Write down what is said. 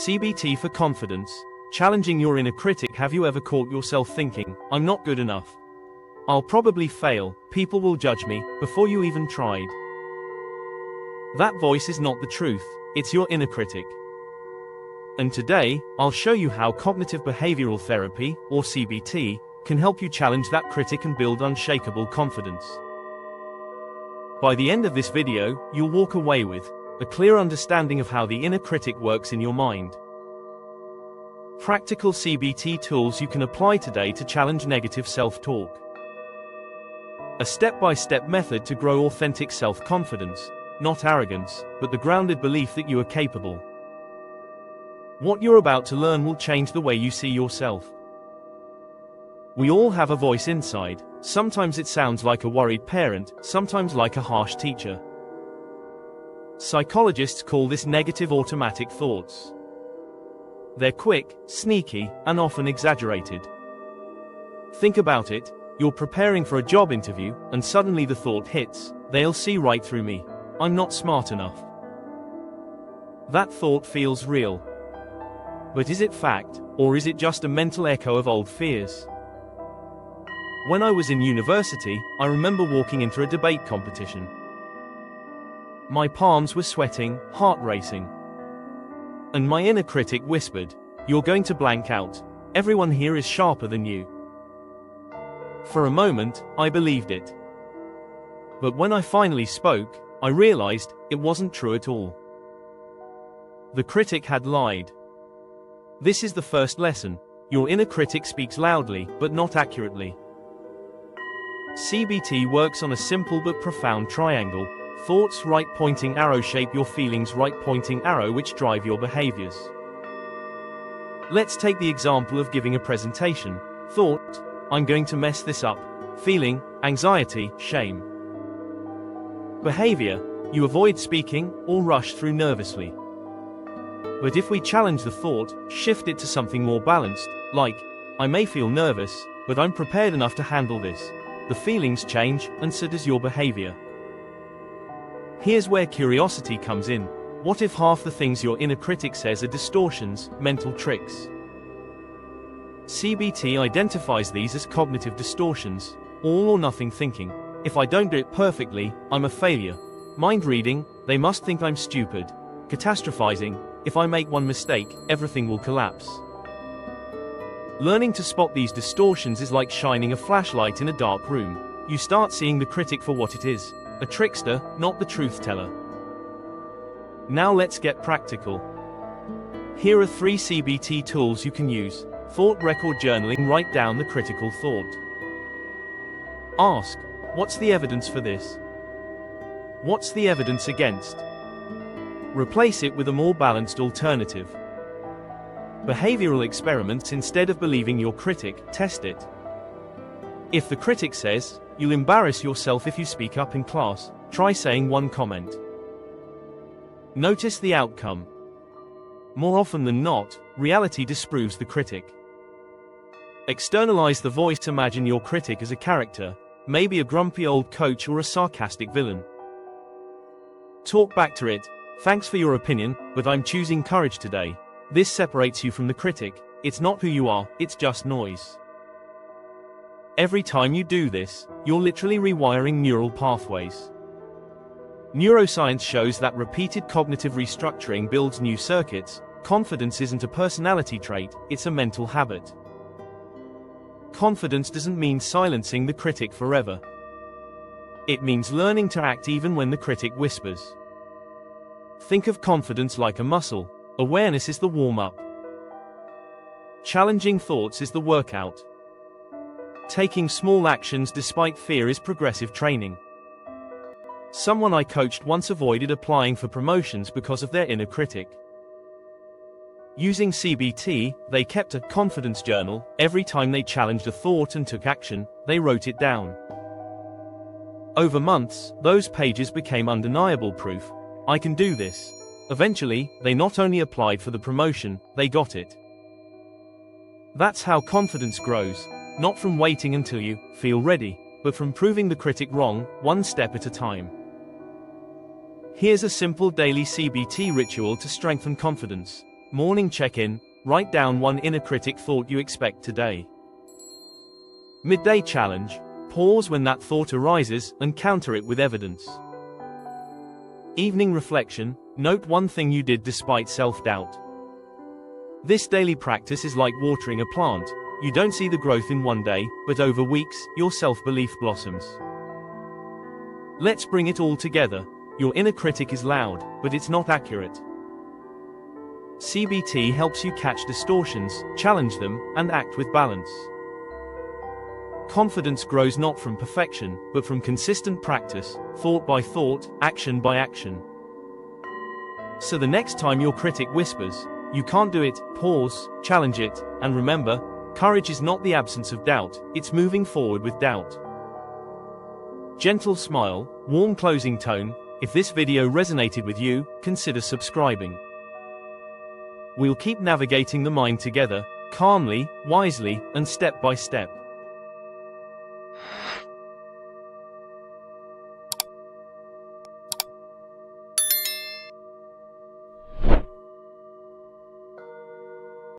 CBT for confidence. Challenging your inner critic. Have you ever caught yourself thinking, I'm not good enough? I'll probably fail, people will judge me, before you even tried? That voice is not the truth, it's your inner critic. And today, I'll show you how cognitive behavioral therapy, or CBT, can help you challenge that critic and build unshakable confidence. By the end of this video, you'll walk away with a clear understanding of how the inner critic works in your mind. Practical CBT tools you can apply today to challenge negative self-talk. A step-by-step method to grow authentic self-confidence, not arrogance, but the grounded belief that you are capable. What you're about to learn will change the way you see yourself. We all have a voice inside. Sometimes it sounds like a worried parent, sometimes like a harsh teacher. Psychologists call this negative automatic thoughts. They're quick, sneaky, and often exaggerated. Think about it, you're preparing for a job interview, and suddenly the thought hits, they'll see right through me. I'm not smart enough. That thought feels real. But is it fact, or is it just a mental echo of old fears? When I was in university, I remember walking into a debate competition. My palms were sweating, heart racing. And my inner critic whispered, "You're going to blank out. Everyone here is sharper than you." For a moment, I believed it. But when I finally spoke, I realized it wasn't true at all. The critic had lied. This is the first lesson. Your inner critic speaks loudly, but not accurately. CBT works on a simple but profound triangle. Thoughts, right pointing arrow, shape your feelings, right pointing arrow, which drive your behaviors. Let's take the example of giving a presentation. Thought, I'm going to mess this up. Feeling, anxiety, shame. Behavior, you avoid speaking or rush through nervously. But if we challenge the thought, shift it to something more balanced, like, I may feel nervous, but I'm prepared enough to handle this. The feelings change, and so does your behavior. Here's where curiosity comes in. What if half the things your inner critic says are distortions, mental tricks? CBT identifies these as cognitive distortions, all or nothing thinking. If I don't do it perfectly, I'm a failure. Mind reading, they must think I'm stupid. Catastrophizing, if I make one mistake, everything will collapse. Learning to spot these distortions is like shining a flashlight in a dark room. You start seeing the critic for what it is, a trickster, not the truth teller. Now let's get practical. Here are 3 CBT tools you can use. Thought record journaling. Write down the critical thought. Ask, what's the evidence for this? What's the evidence against? Replace it with a more balanced alternative. Behavioral experiments. Instead of believing your critic, test it. If the critic says, you'll embarrass yourself if you speak up in class, try saying one comment. Notice the outcome. More often than not, reality disproves the critic. Externalize the voice. Imagine your critic as a character, maybe a grumpy old coach or a sarcastic villain. Talk back to it, thanks for your opinion, but I'm choosing courage today. This separates you from the critic. It's not who you are, it's just noise. Every time you do this, you're literally rewiring neural pathways. Neuroscience shows that repeated cognitive restructuring builds new circuits. Confidence isn't a personality trait, it's a mental habit. Confidence doesn't mean silencing the critic forever. It means learning to act even when the critic whispers. Think of confidence like a muscle. Awareness is the warm-up. Challenging thoughts is the workout. Taking small actions despite fear is progressive training. Someone I coached once avoided applying for promotions because of their inner critic. Using CBT, they kept a confidence journal. Every time they challenged a thought and took action, they wrote it down. Over months, those pages became undeniable proof. I can do this. Eventually, they not only applied for the promotion, they got it. That's how confidence grows, not from waiting until you feel ready, but from proving the critic wrong, one step at a time. Here's a simple daily CBT ritual to strengthen confidence. Morning check-in, write down one inner critic thought you expect today. Midday challenge, pause when that thought arises and counter it with evidence. Evening reflection, note one thing you did despite self-doubt. This daily practice is like watering a plant. You don't see the growth in one day, but over weeks, your self-belief blossoms. Let's bring it all together. Your inner critic is loud, but it's not accurate. CBT helps you catch distortions, challenge them, and act with balance. Confidence grows not from perfection, but from consistent practice, thought by thought, action by action. So the next time your critic whispers, "You can't do it," pause, challenge it, and remember, courage is not the absence of doubt, it's moving forward with doubt. Gentle smile, warm closing tone. If this video resonated with you, consider subscribing. We'll keep navigating the mind together, calmly, wisely, and step by step.